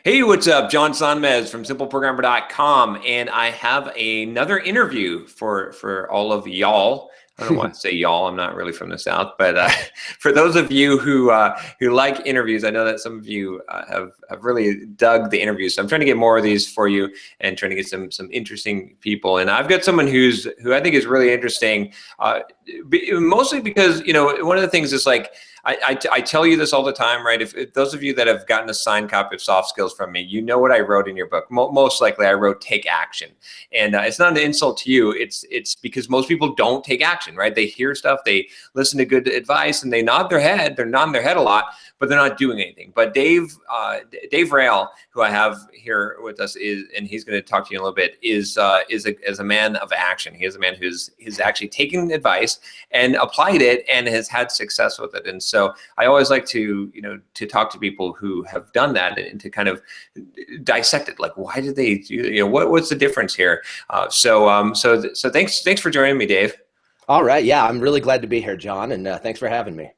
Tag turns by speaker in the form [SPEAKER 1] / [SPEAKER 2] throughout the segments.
[SPEAKER 1] Hey, what's up? John Sonmez from simpleprogrammer.com, and I have another interview for all of y'all. I don't know why I say y'all. I'm not really from the South, but for those of you who like interviews, I know that some of you have really dug the interviews. So I'm trying to get more of these for you and trying to get some interesting people. And I've got someone who I think is really interesting, mostly because one of the things is like. I tell you this all the time, right? If those of you that have gotten a signed copy of Soft Skills from me, you know what I wrote in your book. Most likely, I wrote "take action," and it's not an insult to you. It's because most people don't take action, right? They hear stuff, they listen to good advice, and they nod their head. They're nodding their head a lot, but they're not doing anything. But Dave Rael, who I have here with us, and he's going to talk to you in a little bit, is a man of action. He is a man who's actually taken advice and applied it and has had success with it. And so I always like to talk to people who have done that and to kind of dissect it. Like, why did they do? What's the difference here? So thanks for joining me, Dave.
[SPEAKER 2] All right. Yeah, I'm really glad to be here, John, and thanks for having me.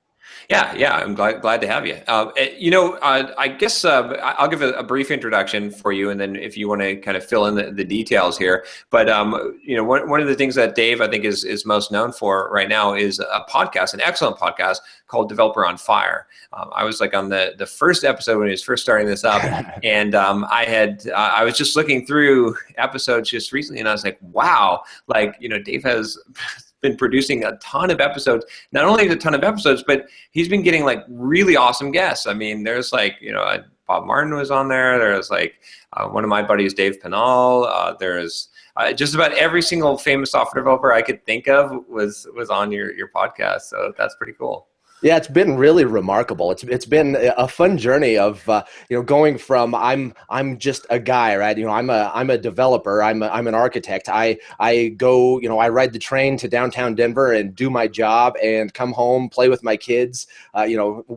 [SPEAKER 1] Yeah, I'm glad to have you. I guess I'll give a brief introduction for you, and then if you want to kind of fill in the details here. But one of the things that Dave I think is most known for right now is a podcast, an excellent podcast called Developer on Fire. I was like on the first episode when he was first starting this up, and I was just looking through episodes just recently, and I was like, wow, Dave has been producing a ton of episodes. Not only a ton of episodes, but he's been getting like really awesome guests. I mean, there's Bob Martin was on there. There's one of my buddies, Dave Penal. There's just about every single famous software developer I could think of was on your podcast. So that's pretty cool.
[SPEAKER 2] Yeah, it's been really remarkable. It's been a fun journey of going from I'm just a guy, right? I'm a developer. I'm an architect. I go I ride the train to downtown Denver and do my job and come home, play with my kids.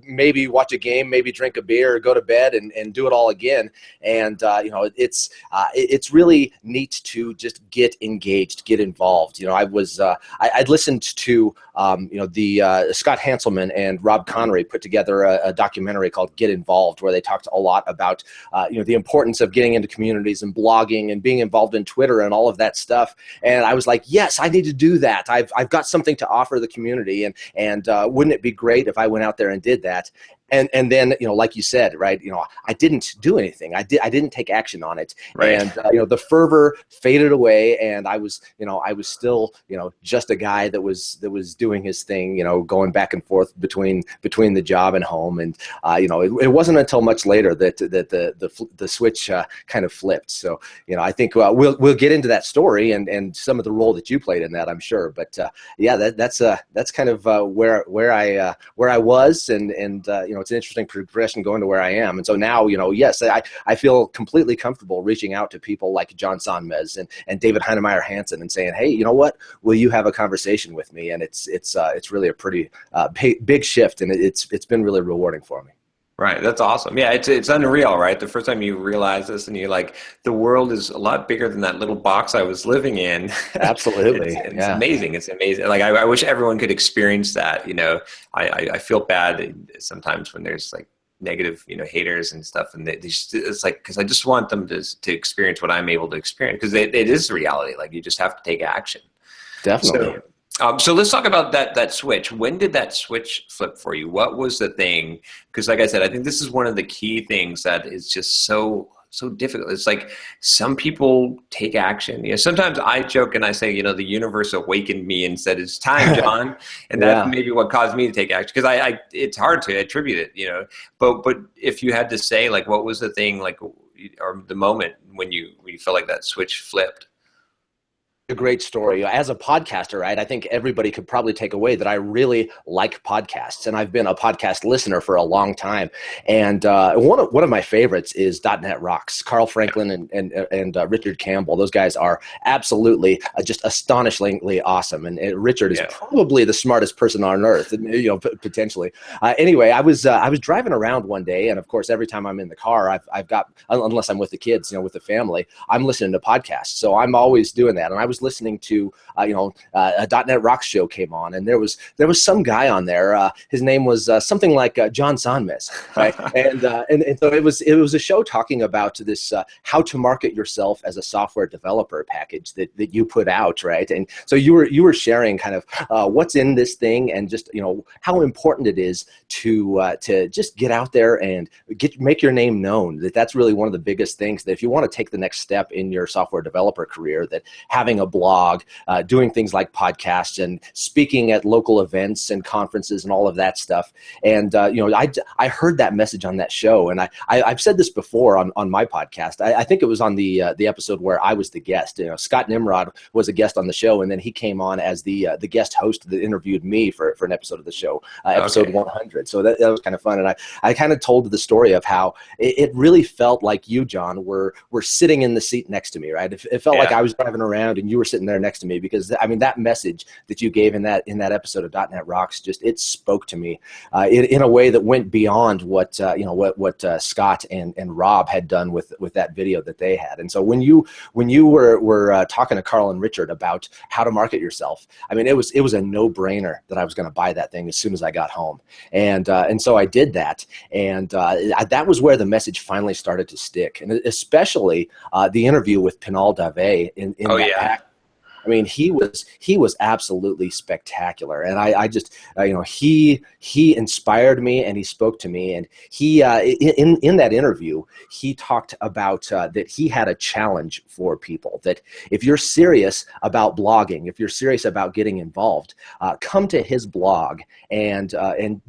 [SPEAKER 2] Maybe watch a game, maybe drink a beer, go to bed, and do it all again. And it's really neat to just get engaged, get involved. I'd listened to the Scott Hanselman and Rob Connery put together a documentary called Get Involved, where they talked a lot about the importance of getting into communities and blogging and being involved in Twitter and all of that stuff. And I was like, yes, I need to do that. I've got something to offer the community, and wouldn't it be great if I went out there and did that? And then, like you said, right, I didn't do anything. I didn't take action on it.
[SPEAKER 1] Right.
[SPEAKER 2] And, the fervor faded away, and I was still, just a guy that was doing his thing, going back and forth between the job and home. And, it wasn't until much later that the switch kind of flipped. So, I think we'll get into that story and some of the role that you played in that, I'm sure. But yeah, that's kind of where I was, and it's an interesting progression going to where I am. And so now, yes, I feel completely comfortable reaching out to people like John Sonmez and David Heinemeier Hansen and saying, hey, you know what, will you have a conversation with me? And it's really a pretty big shift, and it's been really rewarding for me.
[SPEAKER 1] Right. That's awesome. Yeah, it's unreal, right? The first time you realize this and you're like, the world is a lot bigger than that little box I was living in.
[SPEAKER 2] Absolutely.
[SPEAKER 1] It's amazing. It's amazing. Like I wish everyone could experience that. I feel bad sometimes when there's like negative, haters and stuff, and it's like, because I just want them to experience what I'm able to experience, because it is reality. Like, you just have to take action.
[SPEAKER 2] Definitely.
[SPEAKER 1] So let's talk about that switch. When did that switch flip for you? What was the thing? Because like I said, I think this is one of the key things that is just so difficult. It's like some people take action. Sometimes I joke and I say, the universe awakened me and said, it's time, John. And that's maybe what caused me to take action. Because it's hard to attribute it, But if you had to say, like, what was the thing, like, or the moment when you felt like that switch flipped?
[SPEAKER 2] A great story. As a podcaster, right, I think everybody could probably take away that I really like podcasts, and I've been a podcast listener for a long time. And one of my favorites is .NET Rocks. Carl Franklin and Richard Campbell. Those guys are absolutely just astonishingly awesome. And Richard is probably the smartest person on earth, potentially. Anyway, I was driving around one day, and of course, every time I'm in the car, I've got, unless I'm with the kids, with the family, I'm listening to podcasts. So I'm always doing that. And I was was listening to, a .NET Rocks show came on, and there was some guy on there. His name was something like John Sonmez, right? And so it was a show talking about this how to market yourself as a software developer package that you put out, right? And so you were sharing kind of what's in this thing, and just how important it is to just get out there and make your name known. That's really one of the biggest things, that if you want to take the next step in your software developer career, that having a blog, doing things like podcasts and speaking at local events and conferences and all of that stuff. And I heard that message on that show, and I've said this before on my podcast. I think it was on the episode where I was the guest. Scott Nimrod was a guest on the show, and then he came on as the guest host that interviewed me for an episode of the show, episode 100. So that was kind of fun, and I kind of told the story of how it really felt like you, John, were sitting in the seat next to me, right? It felt like I was driving around and you were sitting there next to me, because I mean, that message that you gave in that episode of .NET Rocks, it spoke to me in a way that went beyond what Scott and Rob had done with that video that they had. And so when you were talking to Carl and Richard about how to market yourself, I mean, it was a no-brainer that I was going to buy that thing as soon as I got home, and so I did that, and that was where the message finally started to stick, and especially the interview with Pinal Dave in that pack. I mean, he was absolutely spectacular, and I just he inspired me, and he spoke to me, and he in that interview he talked about that he had a challenge for people, that if you're serious about blogging, if you're serious about getting involved, come to his blog and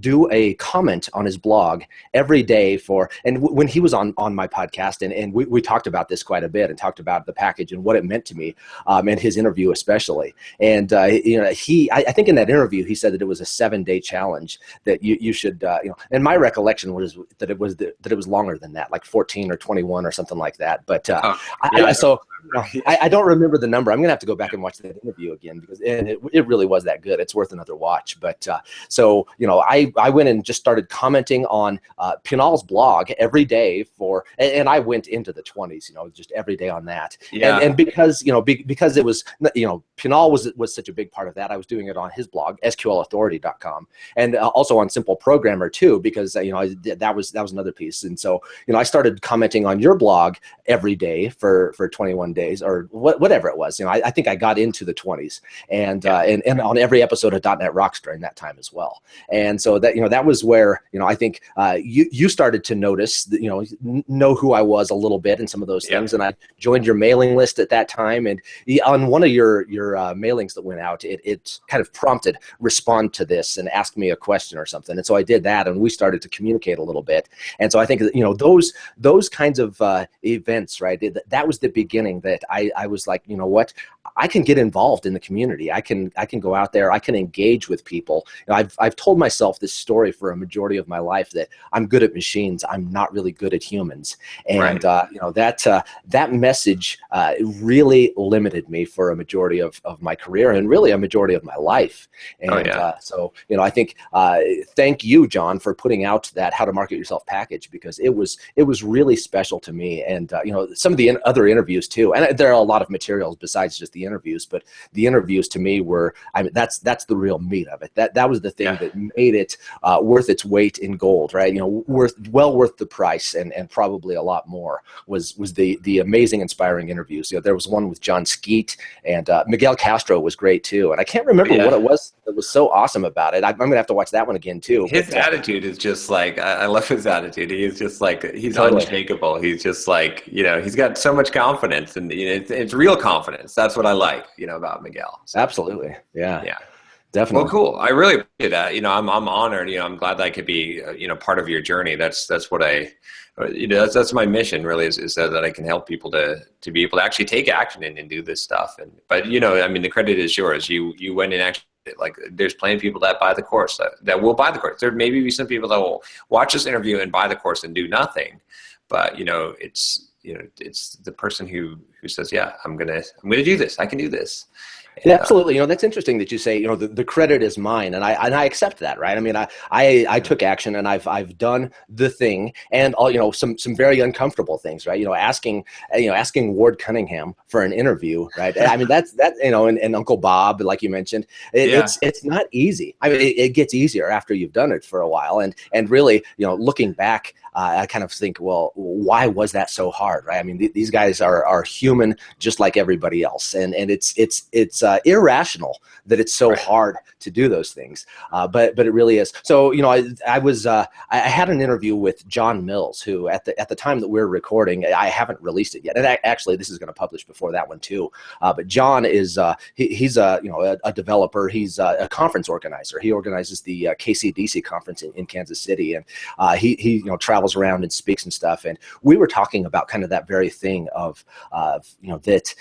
[SPEAKER 2] do a comment on his blog every day when he was on my podcast, and we talked about this quite a bit, and talked about the package and what it meant to me, and his interview especially. And I think in that interview he said that it was a 7-day challenge, that you should and my recollection was that it was longer than that, like 14 or 21 or something like that. But I don't remember the number. I'm gonna have to go back and watch that interview again, because it really was that good. It's worth another watch. But I went and just started commenting on Pinal's blog every day and I went into the 20s, just every day on that. And because because it was Pinal was such a big part of that, I was doing it on his blog, sqlauthority.com, and also on Simple Programmer too, because that was another piece. And so I started commenting on your blog every day for 21 days or whatever it was. I think I got into the 20s, and on every episode of .NET Rocks during that time as well. And so that was where I think you started to notice, know who I was a little bit and some of those things, and I joined your mailing list at that time. And on one of your mailings that went out, it kind of prompted respond to this and ask me a question or something. And so I did that, and we started to communicate a little bit. And so I think those kinds of events, right? That was the beginning that I was like, what? I can get involved in the community. I can go out there. I can engage with people. I've told myself this story for a majority of my life, that I'm good at machines. I'm not really good at humans. And that message really limited me for a majority of my career, and really a majority of my life. And so I think thank you, John, for putting out that How to Market Yourself package, because it was really special to me. And some of the other interviews too, and there are a lot of materials besides just the interviews, but the interviews to me were, that's the real meat of it. That was the thing that made it worth its weight in gold, right? Well worth the price, and probably a lot more was the amazing, inspiring interviews. There was one with John Skeet, and Miguel Castro was great too. And I can't remember what it was that was so awesome about it. I'm going to have to watch that one again too.
[SPEAKER 1] His attitude is just like, I love his attitude. He's just like, he's unshakable. He's just like, he's got so much confidence, and it's real confidence. That's what I like, about Miguel. So,
[SPEAKER 2] absolutely. Yeah.
[SPEAKER 1] Well,
[SPEAKER 2] Definitely.
[SPEAKER 1] cool. I really appreciate that. I'm honored. I'm glad that I could be, part of your journey. That's what that's my mission really, is that I can help people to be able to actually take action and do this stuff. But the credit is yours. You went and actually, like, there's plenty of people that buy the course, that will buy the course. There may be some people that will watch this interview and buy the course and do nothing. But it's the person who says, yeah, I'm gonna do this. I can do this.
[SPEAKER 2] Yeah,
[SPEAKER 1] And
[SPEAKER 2] absolutely. That's interesting that you say, the credit is mine, and I accept that, right? I mean, I took action, and I've done the thing, and all, some very uncomfortable things, right? Asking Ward Cunningham for an interview, right? I mean, and Uncle Bob, like you mentioned,
[SPEAKER 1] yeah,
[SPEAKER 2] it's not easy. I mean, it gets easier after you've done it for a while, and really, looking back, I kind of think, well, why was that so hard, right? I mean, these guys are human just like everybody else, and it's irrational that it's so
[SPEAKER 1] right.
[SPEAKER 2] hard to do those things, but it really is. So I had an interview with John Mills, who at the time that we're recording, I haven't released it yet, and actually this is going to publish before that one too. But John is he's a developer. He's a conference organizer. He organizes the KCDC conference in Kansas City, and he travels around and speaks and stuff. And we were talking about kind of that very thing of that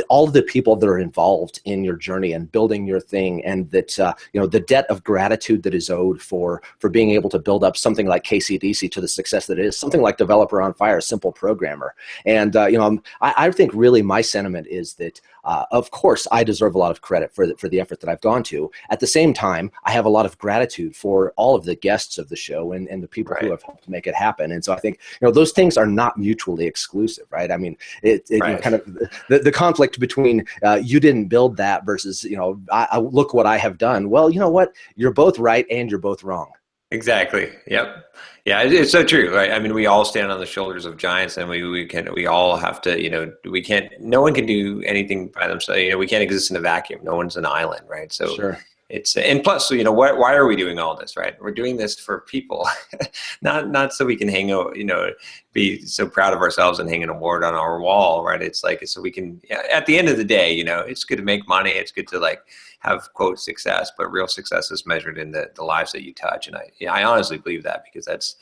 [SPEAKER 2] all of the people that are involved in your journey and building your thing, and that the debt of gratitude that is owed for being able to build up something like KCDC to the success that it is, something like Developer on Fire, Simple Programmer. And I think really my sentiment is that of course I deserve a lot of credit for the effort that I've gone to. At the same time, I have a lot of gratitude for all of the guests of the show and the people who
[SPEAKER 1] Right.
[SPEAKER 2] have helped make it happen. And so I think those things are not mutually exclusive, right? I mean, it
[SPEAKER 1] Right.
[SPEAKER 2] kind of the conflict between you didn't build that versus I look what I have done. Well, you know what? You're both right and you're both wrong.
[SPEAKER 1] Exactly. Yep. Yeah, it's so true, right? I mean, we all stand on the shoulders of giants, and we all have to, we can't. No one can do anything by themselves. We can't exist in a vacuum. No one's an island, right? So
[SPEAKER 2] Sure.
[SPEAKER 1] it's, and plus, why are we doing all this, right? We're doing this for people, not so we can hang out, be so proud of ourselves and hang an award on our wall, right? It's like so we can. At the end of the day, it's good to make money. It's good to have quote success, but real success is measured in the lives that you touch. And I honestly believe that, because that's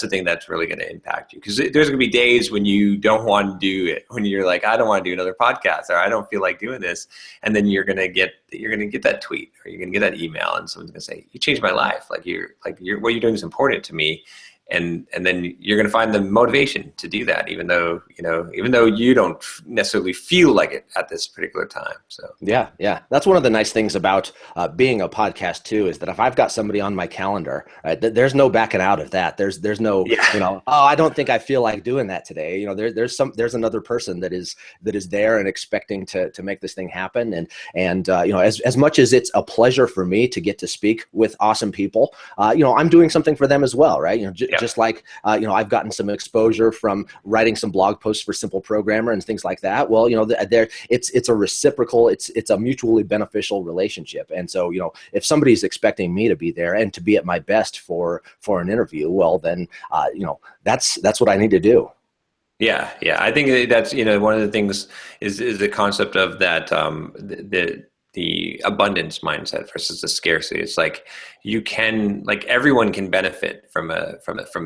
[SPEAKER 1] the thing that's really going to impact you. Because there's going to be days when you don't want to do it, when you're like, I don't want to do another podcast, or I don't feel like doing this. And then you're going to get that tweet, or you're going to get that email, and someone's going to say, you changed my life. What you're doing is important to me. And then you're going to find the motivation to do that, even though you don't necessarily feel like it at this particular time. So
[SPEAKER 2] yeah, that's one of the nice things about being a podcast too, is that if I've got somebody on my calendar, right, there's no backing out of that. There's no oh, I don't think I feel like doing that today. There's another person that is there and expecting to make this thing happen. And as much as it's a pleasure for me to get to speak with awesome people, I'm doing something for them as well, right? Just like I've gotten some exposure from writing some blog posts for Simple Programmer and things like that. Well, it's a reciprocal, it's a mutually beneficial relationship. And so if somebody's expecting me to be there and to be at my best for an interview, well then that's what I need to do.
[SPEAKER 1] yeah. I think that's one of the things is the concept of that the abundance mindset versus the scarcity. It's like everyone can benefit from a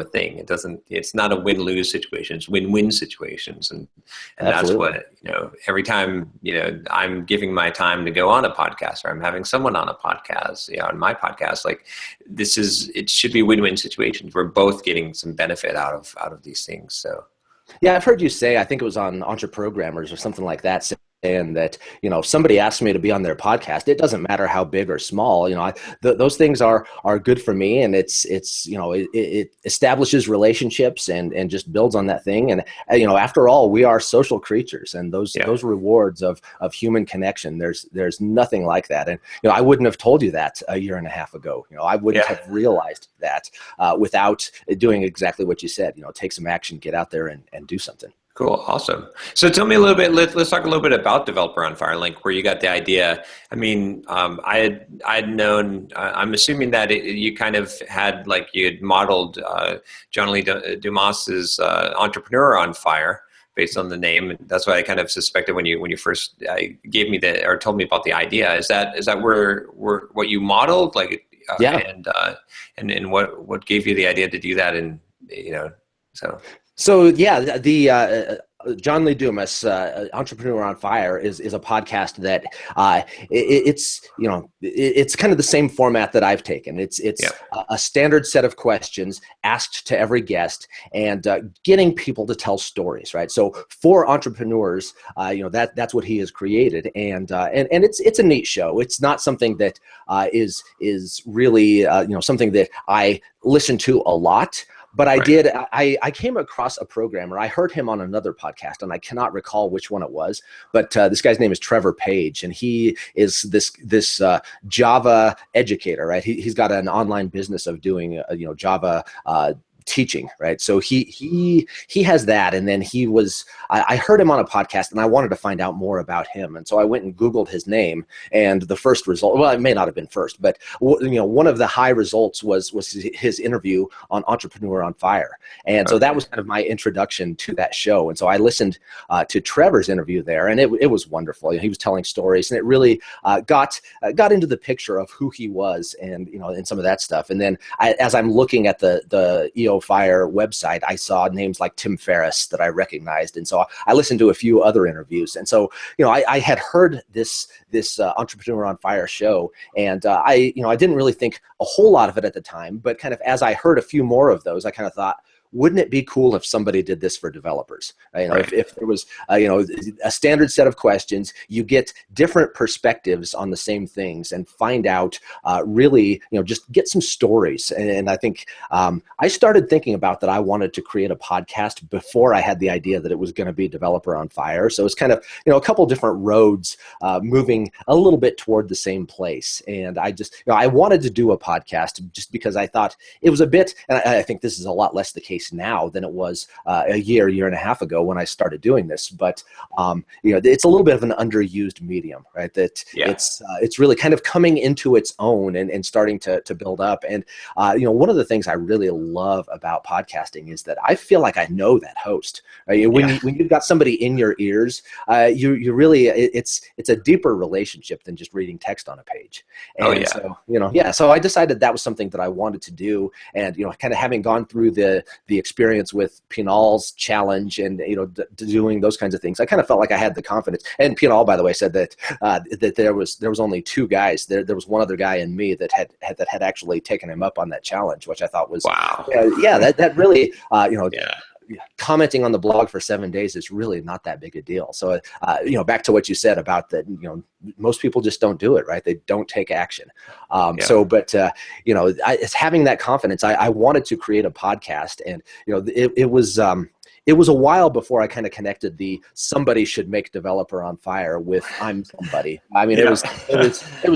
[SPEAKER 1] thing. It's not a win-lose situation. It's win-win situations. And
[SPEAKER 2] Absolutely.
[SPEAKER 1] that's what, every time, I'm giving my time to go on a podcast, or I'm having someone on a podcast, on my podcast, it should be win-win situations. We're both getting some benefit out of these things. So.
[SPEAKER 2] Yeah, I've heard you say, I think it was on Entreprogrammers or something like that, and that if somebody asks me to be on their podcast, it doesn't matter how big or small. Those things are good for me, and it establishes relationships and just builds on that thing. And after all, we are social creatures, and those rewards of human connection, there's nothing like that. And I wouldn't have told you that a year and a half ago. I wouldn't have realized that without doing exactly what you said. Take some action, get out there and do something.
[SPEAKER 1] Cool. Awesome. So tell me a little bit, let's talk a little bit about Developer on Fire, where you got the idea. I mean, I'd known, I'm assuming that you kind of had, you had modeled John Lee Dumas's Entrepreneur on Fire based on the name. And that's what I kind of suspected when you first gave me told me about the idea. Is that where what you modeled? And what gave you the idea to do that? And, so.
[SPEAKER 2] So yeah, the John Lee Dumas, Entrepreneur on Fire, is a podcast that it's kind of the same format that I've taken. It's
[SPEAKER 1] Yeah.
[SPEAKER 2] a standard set of questions asked to every guest, and getting people to tell stories, right? So for entrepreneurs, that's what he has created, and it's a neat show. It's not something that is really something that I listen to a lot. But I came across a programmer. I heard him on another podcast, and I cannot recall which one it was. But this guy's name is Trevor Page, and he is this Java educator, right? He's got an online business of doing Java teaching, right? So he has that, and then I heard him on a podcast, and I wanted to find out more about him, and so I went and Googled his name, and the first result, well, it may not have been first, but one of the high results was his interview on Entrepreneur on Fire, and so that was kind of my introduction to that show, and so I listened to Trevor's interview there, and it was wonderful. He was telling stories, and it really got into the picture of who he was, and and some of that stuff, and then as I'm looking at the EO Fire website, I saw names like Tim Ferriss that I recognized, and so I listened to a few other interviews, and so I had heard this Entrepreneur on Fire show, and I didn't really think a whole lot of it at the time, but kind of as I heard a few more of those, I kind of thought, wouldn't it be cool if somebody did this for developers? Right. If there was a standard set of questions, you get different perspectives on the same things, and find out really just get some stories. And I think I started thinking about that I wanted to create a podcast before I had the idea that it was going to be Developer on Fire. So it's kind of a couple different roads moving a little bit toward the same place. And I just I wanted to do a podcast just because I thought it was a bit, and I think this is a lot less the case now than it was a year and a half ago when I started doing this. But it's a little bit of an underused medium, right? That it's really kind of coming into its own and starting to build up. And one of the things I really love about podcasting is that I feel like I know that host. Right? When you've got somebody in your ears, you really it's a deeper relationship than just reading text on a page. And so I decided that was something that I wanted to do. And kind of having gone through the experience with Pinal's challenge and doing those kinds of things, I kind of felt like I had the confidence. And Pinal, by the way, said that that there was only two guys. There was one other guy and me that had actually taken him up on that challenge, which I thought was
[SPEAKER 1] wow.
[SPEAKER 2] That really commenting on the blog for 7 days is really not that big a deal. So back to what you said about that, most people just don't do it, right? They don't take action. It's having that confidence. I wanted to create a podcast, and it was a while before I kind of connected somebody should make Developer on Fire with I'm somebody. I mean, it was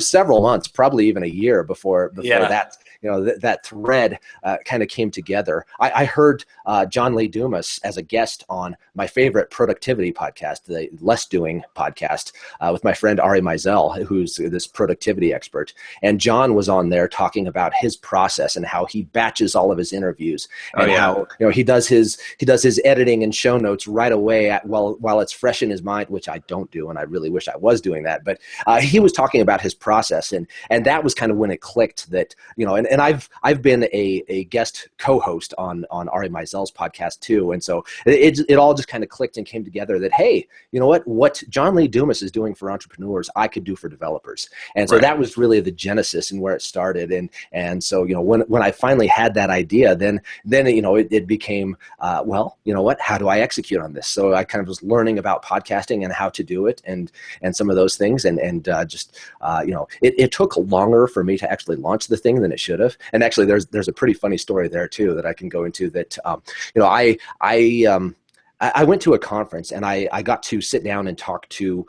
[SPEAKER 2] several months, probably even a year before that. That thread kind of came together. I heard John Lee Dumas as a guest on my favorite productivity podcast, the Less Doing podcast, with my friend Ari Meisel, who's this productivity expert. And John was on there talking about his process and how he batches all of his interviews, and how he does his editing and show notes right away while it's fresh in his mind, which I don't do, and I really wish I was doing that. But he was talking about his process, and that was kind of when it clicked that and I've been a guest co-host on Ari Meisel's podcast too, and so it all just kind of clicked and came together that, hey, what John Lee Dumas is doing for entrepreneurs, I could do for developers. And so that was really the genesis and where it started. And so when I finally had that idea, then it became how do I execute on this? So I kind of was learning about podcasting and how to do it, and some of those things, and it took longer for me to actually launch the thing than it should have. And actually, there's a pretty funny story there too that I can go into. That I went to a conference, and I got to sit down and talk to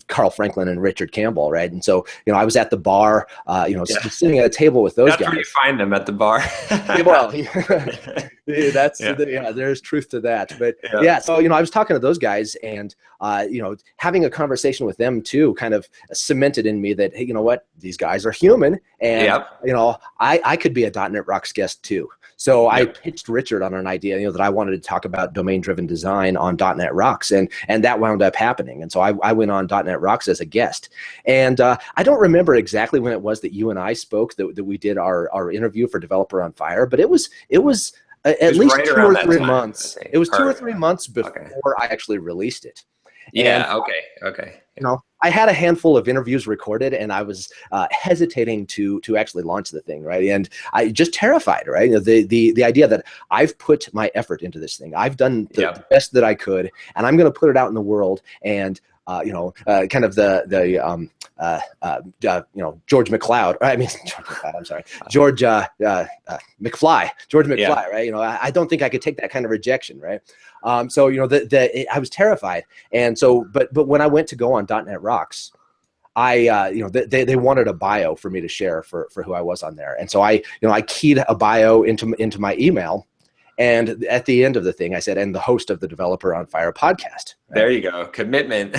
[SPEAKER 2] Carl Franklin and Richard Campbell, right? And so I was at the bar, sitting at a table with those guys.
[SPEAKER 1] That's where you find them, at the bar.
[SPEAKER 2] Well, there's truth to that. But so I was talking to those guys, and having a conversation with them too kind of cemented in me that, hey, you know what, these guys are human, and I could be a .NET Rocks guest too. So I pitched Richard on an idea, that I wanted to talk about domain-driven design on .NET Rocks, and that wound up happening. And so I went on .NET Rocks as a guest. And I don't remember exactly when it was that you and I spoke, that we did our interview for Developer on Fire, but it was
[SPEAKER 1] It
[SPEAKER 2] at
[SPEAKER 1] was
[SPEAKER 2] least
[SPEAKER 1] right
[SPEAKER 2] two
[SPEAKER 1] around
[SPEAKER 2] or
[SPEAKER 1] that
[SPEAKER 2] three
[SPEAKER 1] time, I
[SPEAKER 2] months. It
[SPEAKER 1] think.
[SPEAKER 2] was two or
[SPEAKER 1] Or
[SPEAKER 2] three months
[SPEAKER 1] okay.
[SPEAKER 2] before I actually released it. And
[SPEAKER 1] Yeah. Okay.
[SPEAKER 2] I had a handful of interviews recorded, and I was hesitating to actually launch the thing, right? And I just terrified, right? The idea that I've put my effort into this thing, I've done the
[SPEAKER 1] Yep.
[SPEAKER 2] best that I could, and I'm going to put it out in the world, and kind of George McLeod. I mean, George McLeod. I'm sorry, George
[SPEAKER 1] Yeah.
[SPEAKER 2] McFly, right? I don't think I could take that kind of rejection, right? So I was terrified, and so but when I went to go on .NET Rocks, they wanted a bio for me to share for who I was on there, and so I keyed a bio into my email, and at the end of the thing I said, and the host of the Developer on Fire podcast. Right?
[SPEAKER 1] There you go. Commitment.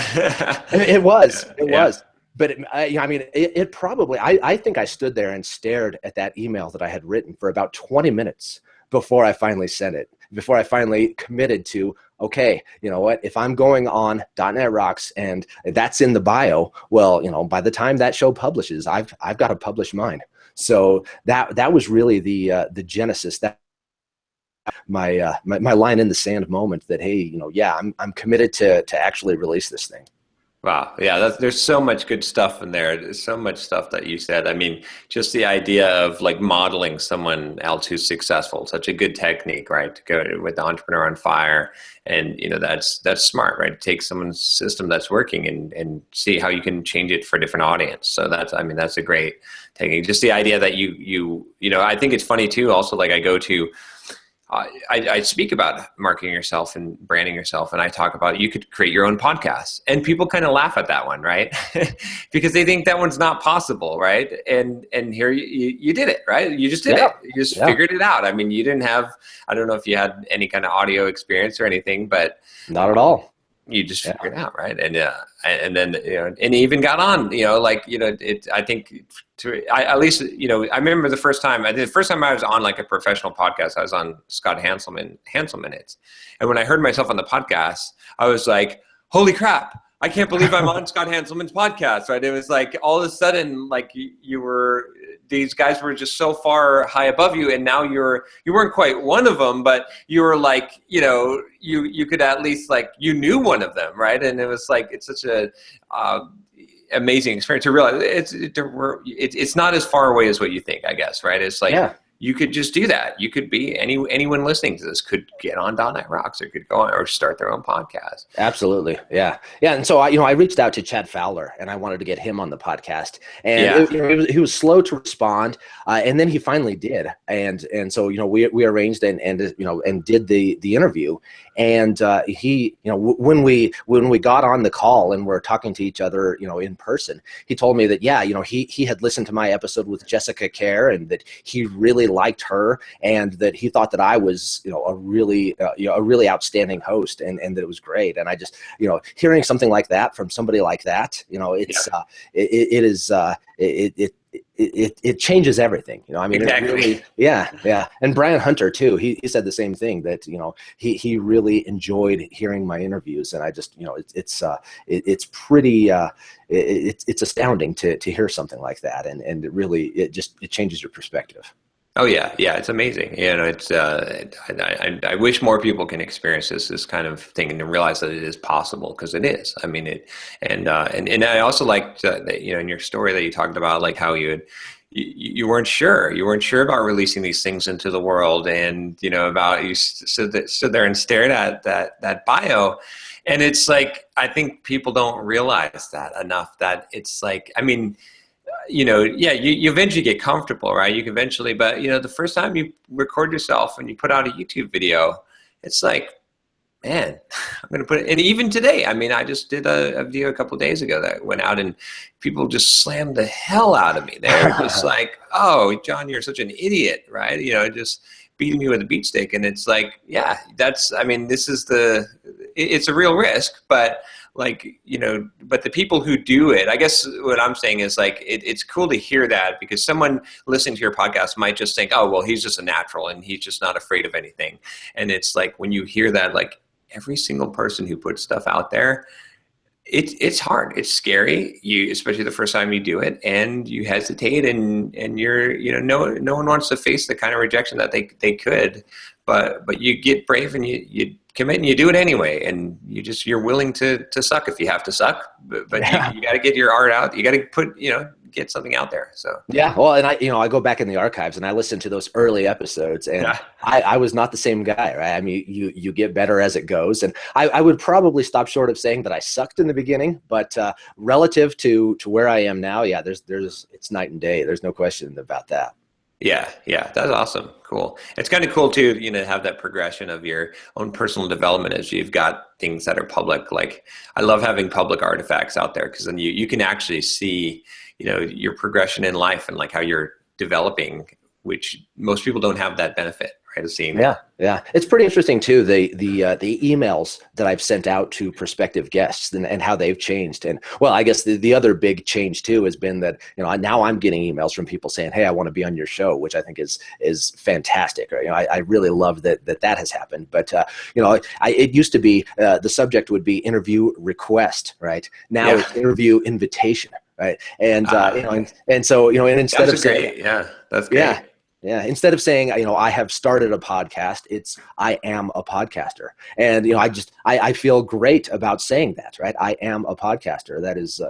[SPEAKER 2] It was,
[SPEAKER 1] Yeah.
[SPEAKER 2] but it probably, I think I stood there and stared at that email that I had written for about 20 minutes before I finally sent it, before I finally committed to, okay, you know what, if I'm going on .NET Rocks and that's in the bio, well, by the time that show publishes, I've got to publish mine. So that was really the genesis, that my line in the sand moment that, hey, yeah, I'm committed to actually release this thing.
[SPEAKER 1] Wow. Yeah, there's so much good stuff in there. There's so much stuff that you said. I mean, just the idea of like modeling someone else who's successful, such a good technique, right? To go with the entrepreneur on fire. And, that's smart, right? Take someone's system that's working and see how you can change it for a different audience. So that's a great technique. Just the idea that I think it's funny too, also, like I go to, I speak about marketing yourself and branding yourself, and I talk about you could create your own podcast, and people kind of laugh at that one, right? Because they think that one's not possible, right? And here you did it, right? You just did
[SPEAKER 2] Yeah.
[SPEAKER 1] it. You just
[SPEAKER 2] Yeah.
[SPEAKER 1] figured it out. I mean, you didn't have, I don't know if you had any kind of audio experience or anything, but
[SPEAKER 2] Not at all.
[SPEAKER 1] you just
[SPEAKER 2] Yeah.
[SPEAKER 1] figured it out, right? And then and he even got on, I think at least I remember the first time I was on like a professional podcast, I was on Scott Hanselman's, and when I heard myself on the podcast, I was like, holy crap, I can't believe I'm on Scott Hanselman's podcast, right? It was like all of a sudden, like these guys were just so far high above you, and now you weren't quite one of them, but you were like, you could at least, like, you knew one of them, right? And it was like, it's such a amazing experience to realize it's not as far away as what you think, I guess, right? It's like,
[SPEAKER 2] Yeah.
[SPEAKER 1] you could just do that. You could be anyone listening to this could get on .NET Rocks, or could go on or start their own podcast.
[SPEAKER 2] Absolutely. Yeah. Yeah. And so I reached out to Chad Fowler, and I wanted to get him on the podcast, and he was slow to respond. And then he finally did. And so, we arranged and did the interview, and he, when we got on the call and we're talking to each other, in person, he told me that, yeah, he had listened to my episode with Jessica Kerr, and that he really liked her, and that he thought that I was, a really outstanding host, and that it was great. And I just, hearing something like that from somebody like that, it changes everything. I mean,
[SPEAKER 1] Exactly.
[SPEAKER 2] It really, yeah. And Brian Hunter too, he said the same thing, that, he really enjoyed hearing my interviews. And I just, it's pretty, it's astounding to hear something like that. And it changes your perspective.
[SPEAKER 1] Oh yeah, it's amazing. It's I wish more people can experience this kind of thing and to realize that it is possible, because it is. I mean it, and I also liked that, in your story that you talked about, like how you weren't sure about releasing these things into the world, and about you stood there and stared at that bio, and it's like, I think people don't realize that enough, that it's like, I mean, you eventually get comfortable, right? You can eventually, but the first time you record yourself and you put out a YouTube video, it's like, man, I'm going to put it. And even today, I mean, I just did a video a couple of days ago that went out, and people just slammed the hell out of me. They're just like, oh, John, you're such an idiot, right? Just beating me with a beat stick. And it's like, yeah, I mean, it's a real risk, but but the people who do it, I guess what I'm saying is, like, it's cool to hear that, because someone listening to your podcast might just think, oh, well, he's just a natural and he's just not afraid of anything. And it's like, when you hear that, like, every single person who puts stuff out there, it's hard, it's scary, especially the first time you do it, and you hesitate, and you're, no one wants to face the kind of rejection that they could. but you get brave and you commit and you do it anyway. And you're willing to suck if you have to suck, but
[SPEAKER 2] Yeah.
[SPEAKER 1] you got to get your art out. You got to get something out there. So
[SPEAKER 2] Yeah, well, and I go back in the archives and I listen to those early episodes, and
[SPEAKER 1] yeah.
[SPEAKER 2] I was not the same guy, right? I mean, you get better as it goes, and I would probably stop short of saying that I sucked in the beginning, but relative to where I am now, yeah, there's it's night and day. There's no question about that.
[SPEAKER 1] Yeah, yeah, that's awesome. Cool. It's kind of cool too, have that progression of your own personal development as you've got things that are public. Like I love having public artifacts out there because then you can actually see, your progression in life and like how you're developing, which most people don't have that benefit, right? Of seeing
[SPEAKER 2] Yeah,
[SPEAKER 1] that.
[SPEAKER 2] yeah, it's pretty interesting too. The emails that I've sent out to prospective guests and how they've changed. And well, I guess the other big change too has been that now I'm getting emails from people saying, "Hey, I want to be on your show," which I think is fantastic. Right? I really love that has happened. But it used to be the subject would be interview request, right? Now
[SPEAKER 1] Yeah.
[SPEAKER 2] it's interview invitation, right? And so and instead
[SPEAKER 1] That's
[SPEAKER 2] of saying,
[SPEAKER 1] great. Yeah, that's
[SPEAKER 2] yeah.
[SPEAKER 1] great.
[SPEAKER 2] Yeah. Instead of saying, I have started a podcast, it's I am a podcaster. And, I feel great about saying that, right? I am a podcaster. That is,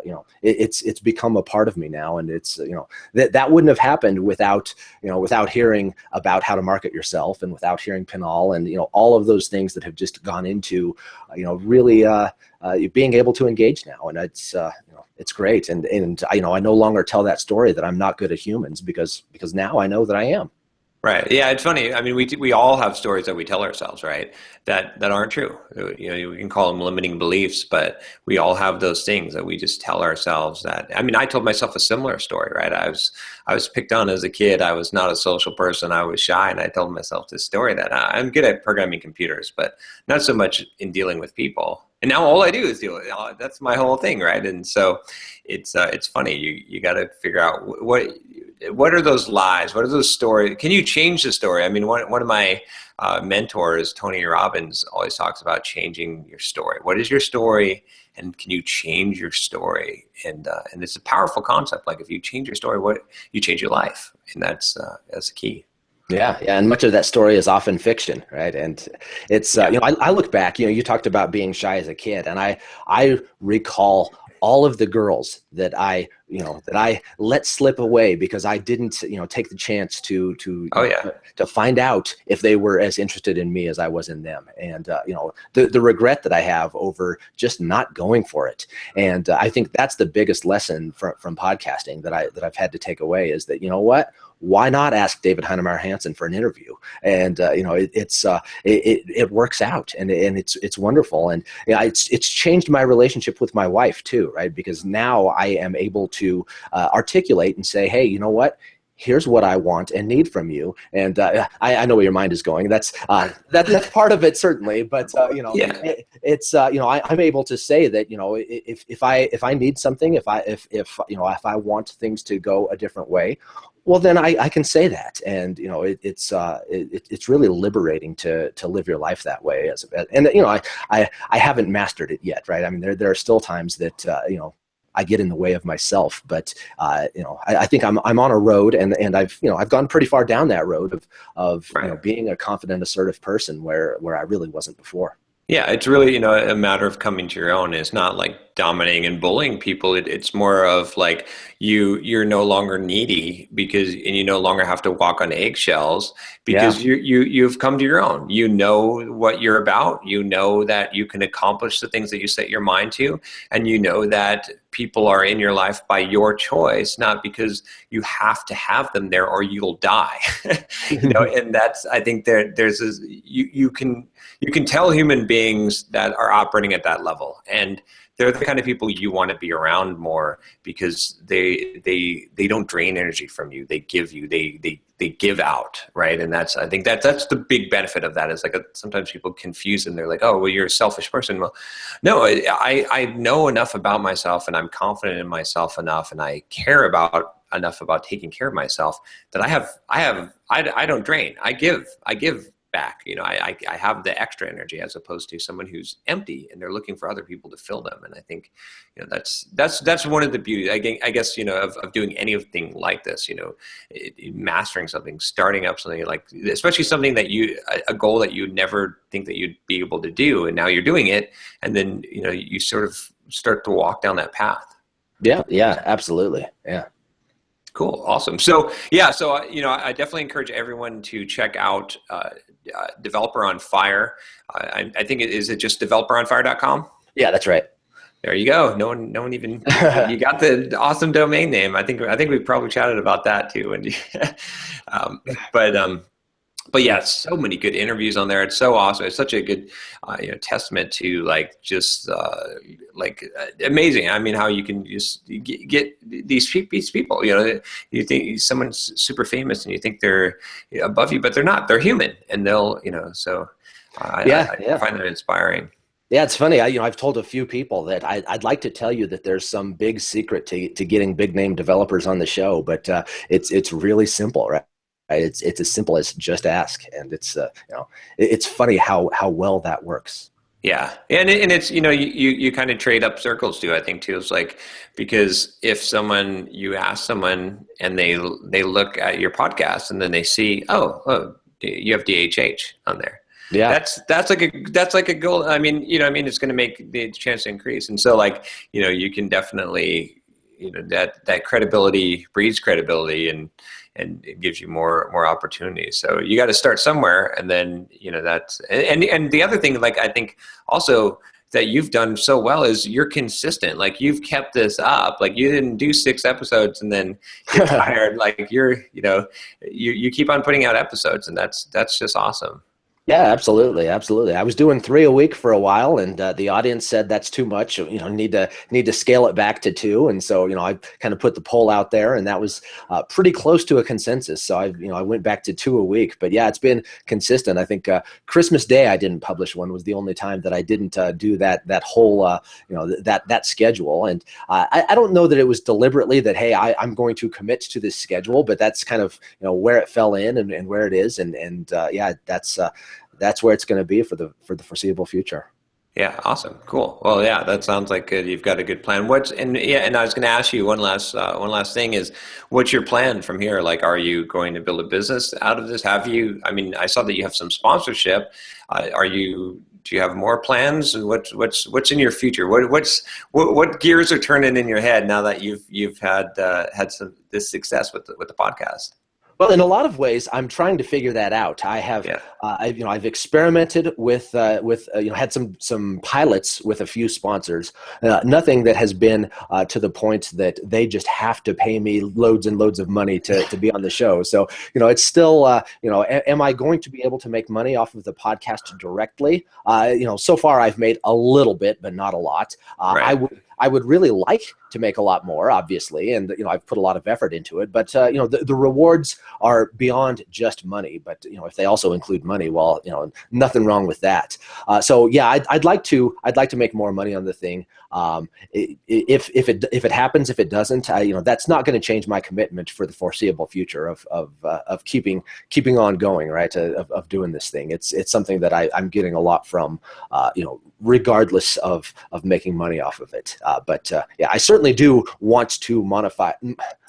[SPEAKER 2] it's become a part of me now. And it's, that wouldn't have happened without hearing about how to market yourself and without hearing Pinal and, all of those things that have just gone into, really being able to engage now. And it's great. And I no longer tell that story that I'm not good at humans because now I know that I am.
[SPEAKER 1] Right. Yeah, it's funny. I mean, we all have stories that we tell ourselves, right? That aren't true. We can call them limiting beliefs, but we all have those things that we just tell ourselves that. I mean, I told myself a similar story, right? I was picked on as a kid. I was not a social person. I was shy, and I told myself this story that I'm good at programming computers, but not so much in dealing with people. And now all I do is deal with it. That's my whole thing, right? And so it's funny. You got to figure out what are those lies? What are those stories? Can you change the story? I mean, one of my mentors, Tony Robbins, always talks about changing your story. What is your story, and can you change your story? And it's a powerful concept. Like if you change your story, you change your life, and that's the key.
[SPEAKER 2] Yeah, yeah, and much of that story is often fiction, right? And it's
[SPEAKER 1] Yeah.
[SPEAKER 2] I look back. You talked about being shy as a kid, and I recall all of the girls that I let slip away because I didn't take the chance
[SPEAKER 1] Oh yeah.
[SPEAKER 2] to find out if they were as interested in me as I was in them, and the regret that I have over just not going for it. And I think that's the biggest lesson from podcasting that I've had to take away is that what. Why not ask David Heinemeier Hansson for an interview? And it works out, and it's wonderful, and it's changed my relationship with my wife too, right? Because now I am able to articulate and say, hey, you know what? Here's what I want and need from you, and I know where your mind is going. That's part of it certainly, but
[SPEAKER 1] Yeah.
[SPEAKER 2] I'm able to say that if I need something, if I want things to go a different way, well, then I can say that, and it's really liberating to live your life that way. I haven't mastered it yet, right? I mean, there are still times that I get in the way of myself, but I think I'm on a road, and I've gone pretty far down that road of
[SPEAKER 1] Right.
[SPEAKER 2] being a confident, assertive person where I really wasn't before.
[SPEAKER 1] Yeah, it's really, a matter of coming to your own. It's not like dominating and bullying people. It's more of like you're no longer needy and you no longer have to walk on eggshells
[SPEAKER 2] Yeah.
[SPEAKER 1] because you've come to your own. You know what you're about. You know that you can accomplish the things that you set your mind to, and you know that people are in your life by your choice, not because you have to have them there or you'll die. And that's I think there's this, you can tell human beings that are operating at that level, and they're the kind of people you want to be around more because they don't drain energy from you. They give you, they give out, right? And I think that's the big benefit of that is like sometimes people confuse and they're like, oh, well, you're a selfish person. Well, no, I know enough about myself, and I'm confident in myself enough, and I care enough about taking care of myself that I don't drain. I give back. I have the extra energy as opposed to someone who's empty and they're looking for other people to fill them. And I think, that's one of the beauty, I guess, of doing anything like this, mastering something, starting up something, like, especially something that a goal that you never think that you'd be able to do. And now you're doing it. And then, you sort of start to walk down that path.
[SPEAKER 2] Yeah. Yeah, absolutely. Yeah.
[SPEAKER 1] Cool. Awesome. So yeah, I definitely encourage everyone to check out Developer on Fire. I think is it just developeronfire.com?
[SPEAKER 2] Yeah, that's right.
[SPEAKER 1] There you go. No one even, you got the awesome domain name. I think we probably chatted about that too. And but yeah, so many good interviews on there. It's so awesome. It's such a good, testament to just amazing. I mean, how you can just get these people. You think someone's super famous and you think they're above you, but they're not. They're human, and they'll, So I find that inspiring.
[SPEAKER 2] Yeah, it's funny. I've told a few people that I'd like to tell you that there's some big secret to getting big name developers on the show, but it's really simple, right? It's as simple as just ask, and it's funny how well that works.
[SPEAKER 1] Yeah, and it's you kind of trade up circles too. I think too. It's like, because if you ask someone and they look at your podcast and then they see, oh, you have DHH on there.
[SPEAKER 2] Yeah,
[SPEAKER 1] that's like a goal. I mean, it's going to make the chance to increase, and so you can definitely that credibility breeds credibility, and it gives you more opportunities. So you got to start somewhere, and then that's and the other thing, I think also that you've done so well is you're consistent. Like, you've kept this up. Like, you didn't do 6 episodes and then get tired. Like, you keep on putting out episodes, and that's just awesome.
[SPEAKER 2] Yeah, absolutely. Absolutely. I was doing 3 a week for a while, and the audience said that's too much. Need to scale it back to 2. And so, I kind of put the poll out there, and that was pretty close to a consensus. So I went back to 2 a week, but yeah, it's been consistent. I think Christmas Day, I didn't publish one, was the only time that I didn't do that whole, that schedule. And I don't know that it was deliberately that, hey, I'm going to commit to this schedule, but that's kind of, where it fell in and where it is. And yeah, that's where it's going to be for the foreseeable future.
[SPEAKER 1] Yeah. Awesome. Cool. Well, yeah, that sounds like good. You've got a good plan. And I was going to ask you one last thing is, what's your plan from here? Like, are you going to build a business out of this? I saw that you have some sponsorship. Do you have more plans? What's in your future? What gears are turning in your head now that you've had this success with the podcast?
[SPEAKER 2] Well, in a lot of ways, I'm trying to figure that out. I have, I've experimented with had some pilots with a few sponsors. Nothing that has been to the point that they just have to pay me loads and loads of money to be on the show. So, it's still, am I going to be able to make money off of the podcast directly? So far I've made a little bit, but not a lot. Right. I would really like to make a lot more, obviously, and I've put a lot of effort into it. But the rewards are beyond just money. But if they also include money, well, nothing wrong with that. So yeah, I'd like to make more money on the thing. If it happens, if it doesn't, that's not going to change my commitment for the foreseeable future of keeping on going, right? Of doing this thing. It's something that I'm getting a lot from, regardless of making money off of it. But yeah, I certainly do want to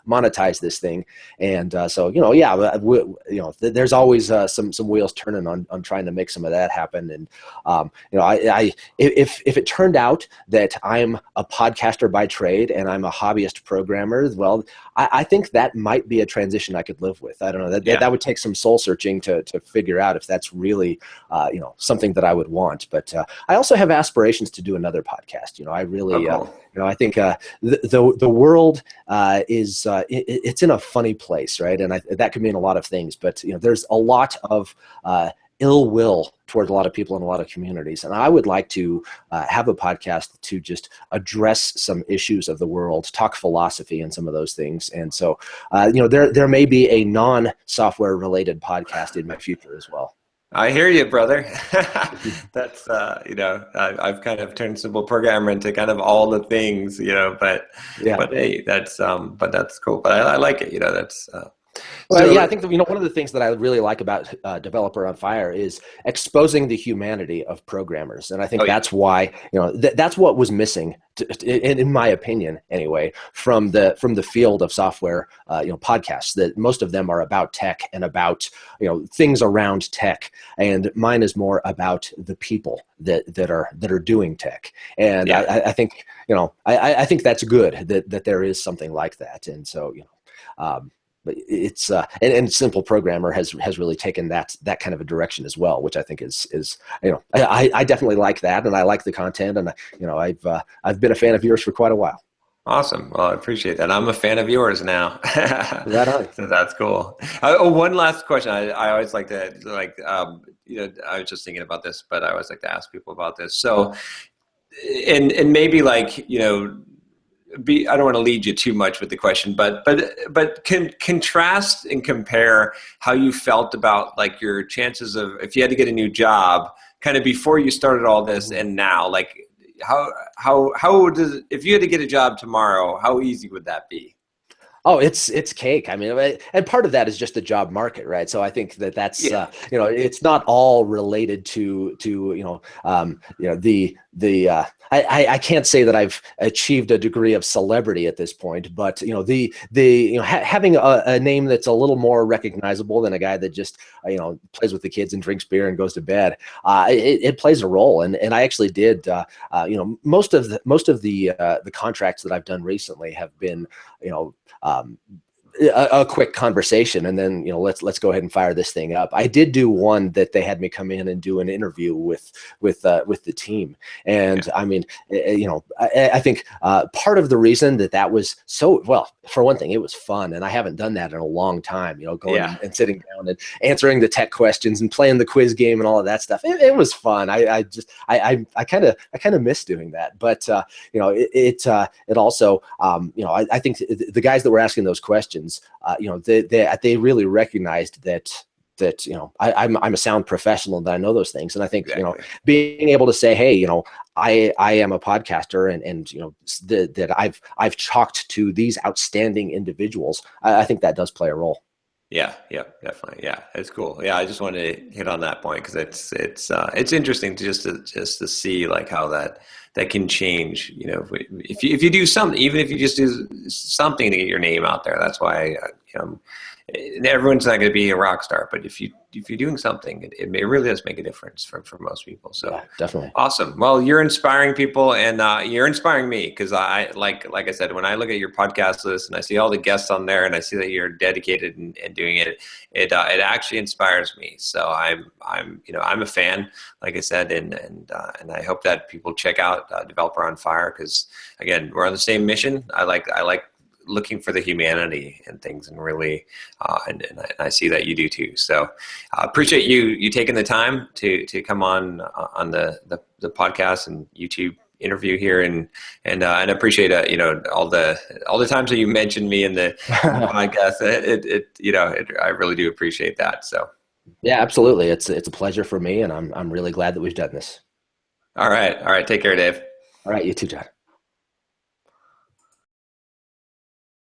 [SPEAKER 2] monetize this thing, and so there's always some wheels turning on trying to make some of that happen. And if it turned out that I'm a podcaster by trade and I'm a hobbyist programmer, well, I think that might be a transition I could live with. I don't know, that would take some soul searching to figure out if that's really something that I would want. But I also have aspirations to do another podcast. I really
[SPEAKER 1] cool.
[SPEAKER 2] I think the world is it's in a funny place, right? And that could mean a lot of things, but there's a lot of ill will towards a lot of people in a lot of communities, and I would like to have a podcast to just address some issues of the world, talk philosophy and some of those things. And so there may be a non-software related podcast in my future as well.
[SPEAKER 1] I hear you, brother. That's, I've kind of turned Simple Programmer into kind of all the things, but hey, that's cool. But I like it,
[SPEAKER 2] Well, yeah,
[SPEAKER 1] So
[SPEAKER 2] I think that, one of the things that I really like about Developer on Fire is exposing the humanity of programmers, and I think
[SPEAKER 1] oh yeah,
[SPEAKER 2] that's why that's what was missing, in my opinion, anyway, from the field of software, podcasts. That most of them are about tech and about things around tech, and mine is more about the people that are doing tech, and
[SPEAKER 1] yeah.
[SPEAKER 2] I think I think that's good that there is something like that, and so but it's and Simple Programmer has really taken that kind of a direction as well, which I think is I definitely like that, and I like the content, and I've been a fan of yours for quite a while.
[SPEAKER 1] Awesome. Well, I appreciate that. I'm a fan of yours now.
[SPEAKER 2] Right on.
[SPEAKER 1] So that's cool. One last question. I always like to I was just thinking about this, but I always like to ask people about this. So, and maybe I don't want to lead you too much with the question, but can contrast and compare how you felt about like your chances of if you had to get a new job kind of before you started all this and now, like how does if you had to get a job tomorrow, how easy would that be?
[SPEAKER 2] Oh, it's cake. I mean, and part of that is just the job market, right? So I think that's
[SPEAKER 1] Yeah,
[SPEAKER 2] it's not all related to the I can't say that I've achieved a degree of celebrity at this point, but having a name that's a little more recognizable than a guy that just plays with the kids and drinks beer and goes to bed, it plays a role. And I actually did most of the contracts that I've done recently have been you know um, a quick conversation, and then let's go ahead and fire this thing up. I did do one that they had me come in and do an interview with the team, and
[SPEAKER 1] yeah,
[SPEAKER 2] I mean, I think part of the reason that was so well, for one thing, it was fun, and I haven't done that in a long time. Going
[SPEAKER 1] yeah.
[SPEAKER 2] and sitting down and answering the tech questions and playing the quiz game and all of that stuff. It was fun. I kind of miss doing that, but it also I think the guys that were asking those questions, they really recognized that I'm a sound professional and that I know those things, and I think
[SPEAKER 1] Exactly.
[SPEAKER 2] being able to say, hey, I am a podcaster, and that I've talked to these outstanding individuals. I think that does play a role.
[SPEAKER 1] Yeah, yeah, definitely. Yeah, it's cool. Yeah, I just wanted to hit on that point because it's interesting to just to see like how that can change. If you do something, even if you just do something to get your name out there, that's why everyone's not going to be a rock star, but if you're doing something, it really does make a difference for most people. So
[SPEAKER 2] Yeah, definitely.
[SPEAKER 1] awesome. Well, you're inspiring people, and you're inspiring me because I like I said, when I look at your podcast list and I see all the guests on there, and I see that you're dedicated and doing it actually inspires me. So I'm a fan, like I said, and I hope that people check out Developer on Fire because again, we're on the same mission. I like looking for the humanity and things, and really, and I see that you do too. So, appreciate you taking the time to come on the podcast and YouTube interview here, and appreciate all the times that you mentioned me in the podcast. I really do appreciate that. So,
[SPEAKER 2] Yeah, absolutely. It's a pleasure for me, and I'm really glad that we've done this.
[SPEAKER 1] all right, take care, Dave.
[SPEAKER 2] All right, you too, John.